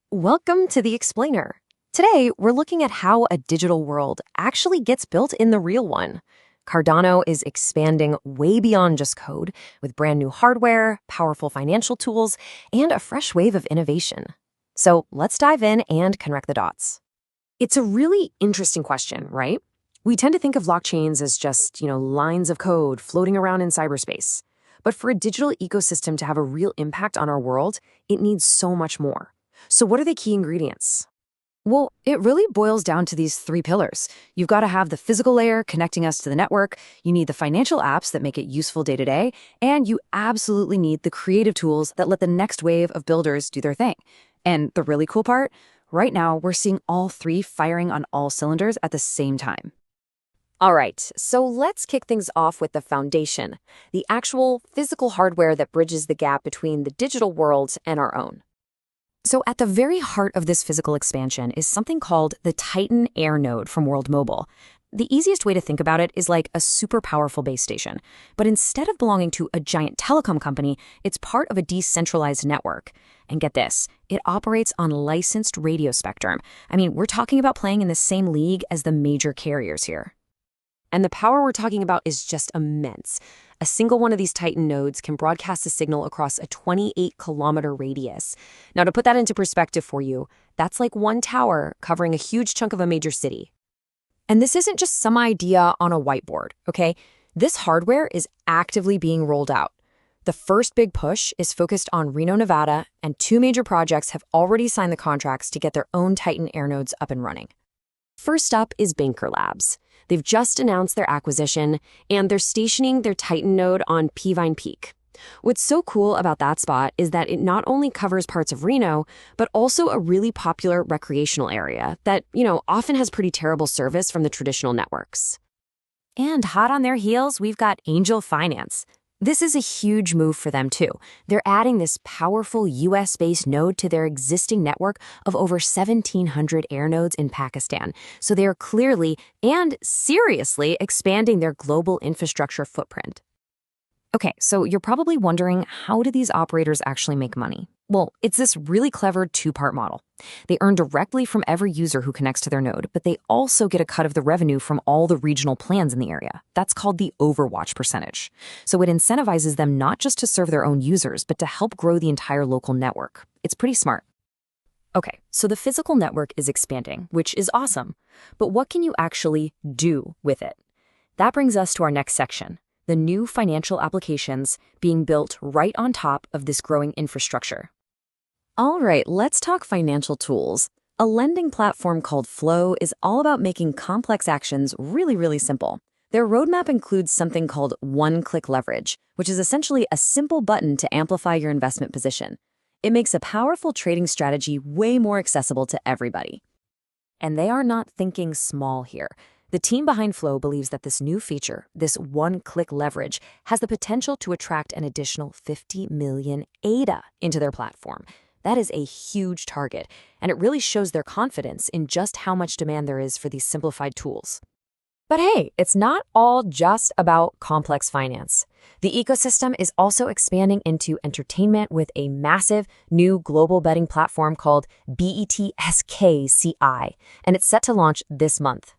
Welcome to The Explainer. Today, we're looking at how a digital world actually gets built in the real one. Cardano is expanding way beyond just code with brand new hardware, powerful financial tools, and a fresh wave of innovation. So let's dive in and connect the dots. It's a really interesting question, right? We tend to think of blockchains as just, lines of code floating around in cyberspace. But for a digital ecosystem to have a real impact on our world, it needs so much more. So what are the key ingredients? Well, it really boils down to these three pillars. You've got to have the physical layer connecting us to the network, you need the financial apps that make it useful day to day, and you absolutely need the creative tools that let the next wave of builders do their thing. And the really cool part, right now we're seeing all three firing on all cylinders at the same time. All right, so let's kick things off with the foundation, the actual physical hardware that bridges the gap between the digital world and our own. So at the very heart of this physical expansion is something called the Titan AirNode from World Mobile. The easiest way to think about it is like a super powerful base station. But instead of belonging to a giant telecom company, it's part of a decentralized network. And get this, it operates on licensed radio spectrum. I mean, we're talking about playing in the same league as the major carriers here. And the power we're talking about is just immense. A single one of these Titan nodes can broadcast a signal across a 28-kilometer radius. Now, to put that into perspective for you, that's like one tower covering a huge chunk of a major city. And this isn't just some idea on a whiteboard, okay? This hardware is actively being rolled out. The first big push is focused on Reno, Nevada, and two major projects have already signed the contracts to get their own Titan AirNodes up and running. First up is Banker Labs. They've just announced their acquisition, and they're stationing their Titan node on Peavine Peak. What's so cool about that spot is that it not only covers parts of Reno, but also a really popular recreational area that, often has pretty terrible service from the traditional networks. And hot on their heels, we've got Angel Finance. This is a huge move for them, too. They're adding this powerful US-based node to their existing network of over 1,700 AirNodes in Pakistan. So they are clearly and seriously expanding their global infrastructure footprint. Okay, so you're probably wondering, how do these operators actually make money? Well, it's this really clever two-part model. They earn directly from every user who connects to their node, but they also get a cut of the revenue from all the regional plans in the area. That's called the overwatch percentage. So it incentivizes them not just to serve their own users, but to help grow the entire local network. It's pretty smart. Okay, so the physical network is expanding, which is awesome. But what can you actually do with it? That brings us to our next section, the new financial applications being built right on top of this growing infrastructure. All right, let's talk financial tools. A lending platform called Flow is all about making complex actions really, really simple. Their roadmap includes something called one-click leverage, which is essentially a simple button to amplify your investment position. It makes a powerful trading strategy way more accessible to everybody. And they are not thinking small here. The team behind Flow believes that this new feature, this one-click leverage, has the potential to attract an additional 50 million ADA into their platform. That is a huge target, and it really shows their confidence in just how much demand there is for these simplified tools. But hey, it's not all just about complex finance. The ecosystem is also expanding into entertainment with a massive new global betting platform called Betski, and it's set to launch this month.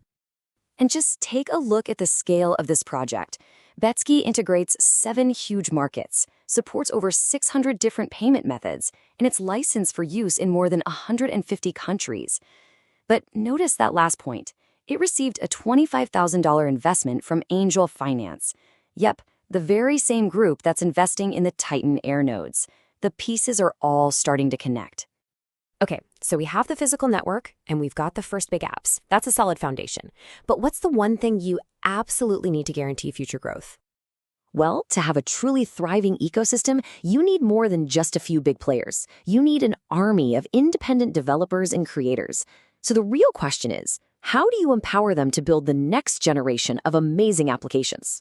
And just take a look at the scale of this project. Betski integrates 7 huge markets, supports over 600 different payment methods, and it's licensed for use in more than 150 countries. But notice that last point. It received a $25,000 investment from Angel Finance. Yep, the very same group that's investing in the Titan AirNodes. The pieces are all starting to connect. Okay, so we have the physical network, and we've got the first big apps. That's a solid foundation. But what's the one thing you absolutely need to guarantee future growth? Well, to have a truly thriving ecosystem, you need more than just a few big players. You need an army of independent developers and creators. So the real question is, how do you empower them to build the next generation of amazing applications?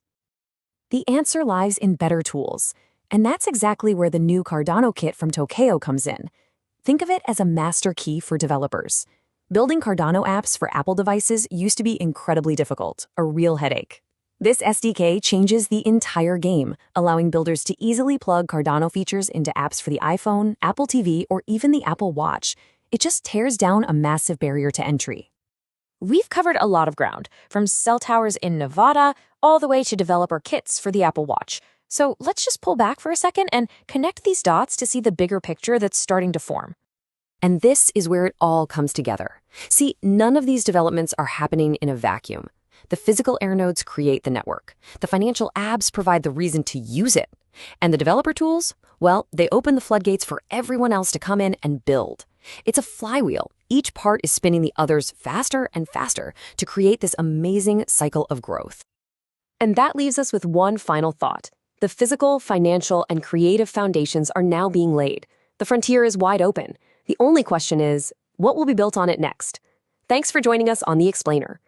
The answer lies in better tools. And that's exactly where the new CardanoKit from Tokeo comes in. Think of it as a master key for developers. Building Cardano apps for Apple devices used to be incredibly difficult, a real headache. This SDK changes the entire game, allowing builders to easily plug Cardano features into apps for the iPhone, Apple TV, or even the Apple Watch. It just tears down a massive barrier to entry. We've covered a lot of ground, from cell towers in Nevada all the way to developer kits for the Apple Watch. So let's just pull back for a second and connect these dots to see the bigger picture that's starting to form. And this is where it all comes together. See, none of these developments are happening in a vacuum. The physical AirNodes create the network. The financial apps provide the reason to use it. And the developer tools, well, they open the floodgates for everyone else to come in and build. It's a flywheel. Each part is spinning the others faster and faster to create this amazing cycle of growth. And that leaves us with one final thought. The physical, financial, and creative foundations are now being laid. The frontier is wide open. The only question is, what will be built on it next? Thanks for joining us on The Explainer.